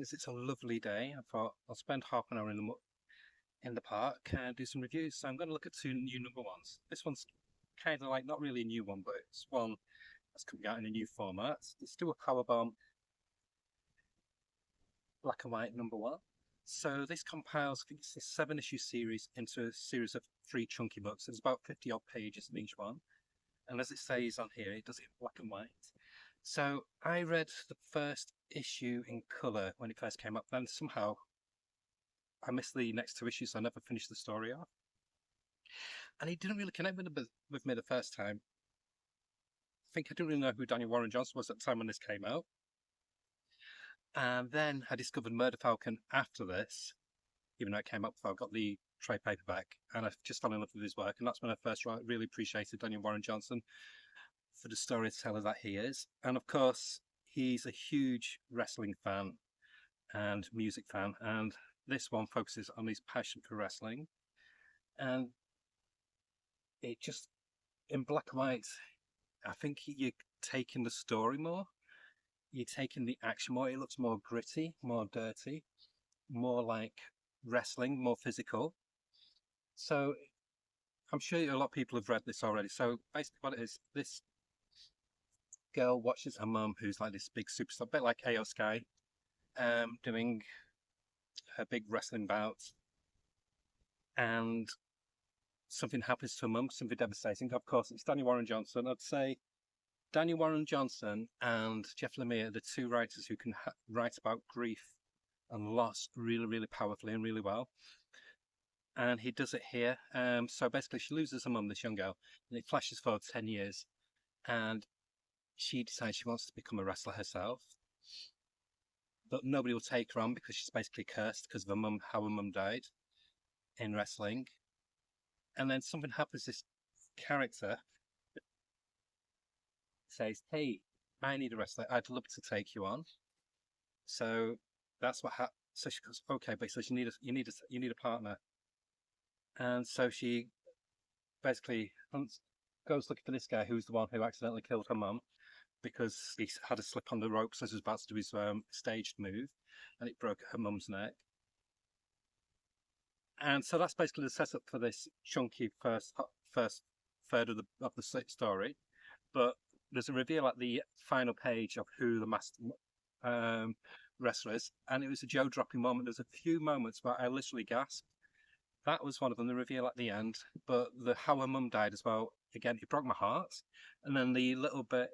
is it's a lovely day, I thought I'll spend half an hour in the park and do some reviews. So I'm going to look at two new number ones. This one's kind of like not really a new one, but it's one that's coming out in a new format. It's still a Powerbomb black and white number one. So this compiles, I think it's a 7-issue series into a series of 3 chunky books. There's about 50 odd pages in each one. And as it says on here, it does it in black and white. So I read the first issue in colour when it first came up, then somehow I missed the next 2 issues, so I never finished the story off. And he didn't really connect with me the first time. I think I didn't really know who Daniel Warren Johnson was at the time when this came out. And then I discovered Murder Falcon after this, even though it came up before I got the trade paperback, and I just fell in love with his work. And that's when I first really appreciated Daniel Warren Johnson for the storyteller that he is. And of course, he's a huge wrestling fan and music fan, and this one focuses on his passion for wrestling. And it just, in black and white, I think you're taking the story more, you're taking the action more. It looks more gritty, more dirty, more like wrestling, more physical. So I'm sure a lot of people have read this already. So basically what it is, this girl watches her mum, who's like this big superstar, a bit like AO Sky, doing her big wrestling bouts, and something happens to her mum, something devastating. Of course, it's Daniel Warren Johnson. I'd say Daniel Warren Johnson and Jeff Lemire are the 2 writers who can write about grief and loss really, really powerfully and really well. And he does it here. So basically, she loses her mum, this young girl, and it flashes forward 10 years. And she decides she wants to become a wrestler herself. But nobody will take her on because she's basically cursed because of her mum, how her mum died in wrestling. And then something happens, this character says, hey, I need a wrestler, I'd love to take you on. So that's what happens. So she goes, okay, but so you need a partner. And so she basically goes looking for this guy who's the one who accidentally killed her mum, because he had a slip on the ropes as he was about to do his staged move, and it broke her mum's neck. And so that's basically the setup for this chunky first third of the story. But there's a reveal at the final page of who the master wrestler is, and it was a jaw-dropping moment. There's a few moments where I literally gasped. That was one of them, the reveal at the end. But how her mum died as well, again, it broke my heart. And then the little bit,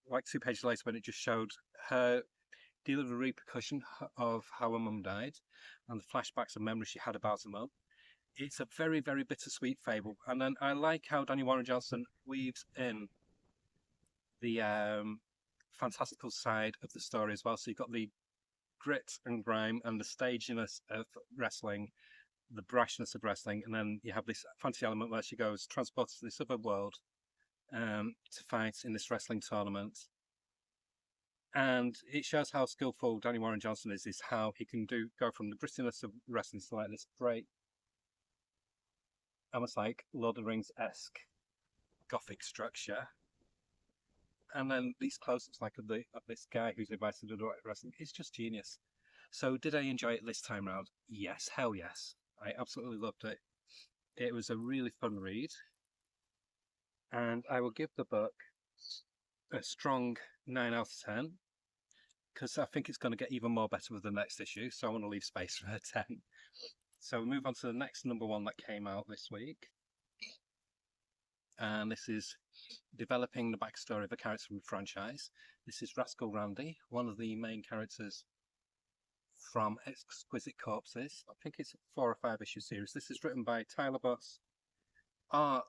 like 2 pages later, when it just showed her dealing with the repercussion of how her mum died and the flashbacks and memories she had about her mum. It's a very, very bittersweet fable. And then I like how Daniel Warren Johnson weaves in the fantastical side of the story as well. So you've got the grit and grime and the staginess of wrestling, the brashness of wrestling, and then you have this fantasy element where she goes transported to this other world to fight in this wrestling tournament. And it shows how skillful Danny Warren Johnson is how he can go from the grittiness of wrestling to like this great, almost like Lord of the Rings-esque gothic structure. And then these close-ups like of this guy who's invited to do wrestling. It's just genius. So did I enjoy it this time round? Yes, hell yes. I absolutely loved it. It was a really fun read. And I will give the book a strong 9 out of 10, because I think it's going to get even more better with the next issue, so I want to leave space for a 10. So we move on to the next number one that came out this week. And this is developing the backstory of a character from the franchise. This is Rascal Randy, one of the main characters from Exquisite Corpses. I think it's a 4 or 5 issue series. This is written by Tyler Boss. Art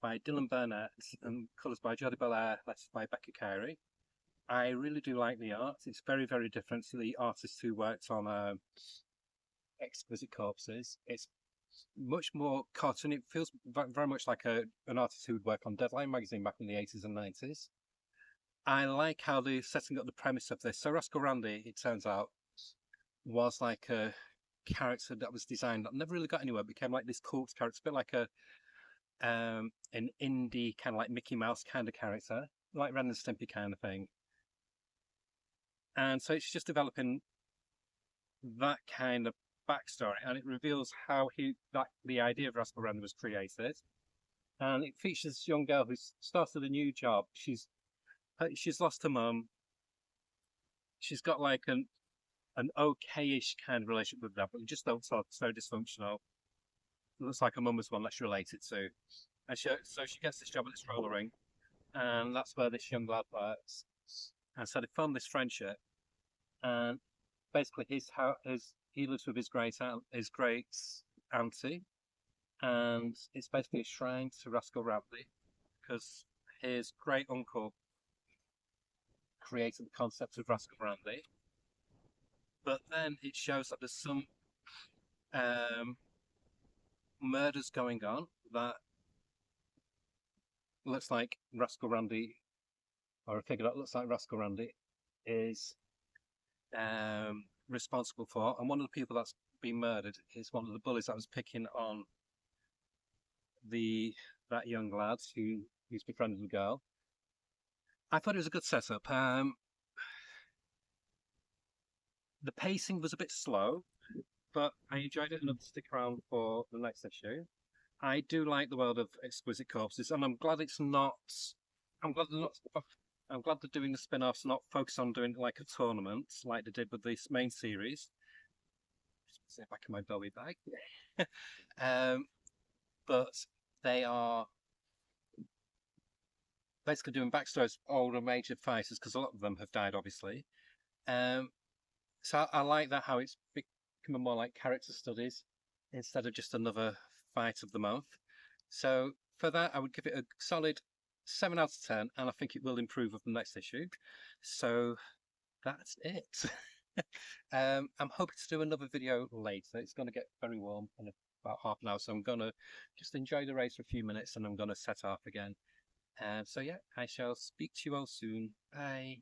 by Dylan Burnett, and colours by Jody Belair, letters by Becca Carey. I really do like the art. It's very, very different to the artist who worked on Exquisite Corpses. It's much more cartoony. It feels very much like an artist who would work on Deadline magazine back in the 80s and 90s. I like how they're setting up the premise of this. So Rascal Randy, it turns out, was like a character that was designed that never really got anywhere. It became like this cult character, a bit like an indie kind of like Mickey Mouse kind of character, like Ren and Stimpy kind of thing. And so it's just developing that kind of backstory, and it reveals how the idea of Rascal Random was created. And it features this young girl who's started a new job. She's lost her mum. She's got like an okayish kind of relationship with that, but just don't talk. So dysfunctional. It looks like her mum was one that she related to, and so she gets this job at this roller ring, and that's where this young lad works. And so they form this friendship, and basically he lives with his great auntie, and it's basically a shrine to Rascal Ramley because his great uncle created the concept of Rascal Ramley. But then it shows that there's some murders going on that looks like Rascal Randy, or a figure that looks like Rascal Randy, is responsible for. And one of the people that's been murdered is one of the bullies that was picking on that young lad who's befriended the girl. I thought it was a good setup. The pacing was a bit slow, but I enjoyed it enough to stick around for the next issue. I do like the world of Exquisite Corpses, and I'm glad it's not. I'm glad they're not. I'm glad they're doing the spin-offs, not focus on doing like a tournament like they did with this main series. Just see back in my belly bag. But they are basically doing backstories of all the major fighters because a lot of them have died, obviously. So I like that how it's becoming more like character studies instead of just another fight of the month. So for that, I would give it a solid 7 out of 10, and I think it will improve with the next issue. So that's it. I'm hoping to do another video later. It's going to get very warm in about half an hour, so I'm going to just enjoy the race for a few minutes, and I'm going to set off again. So yeah, I shall speak to you all soon. Bye.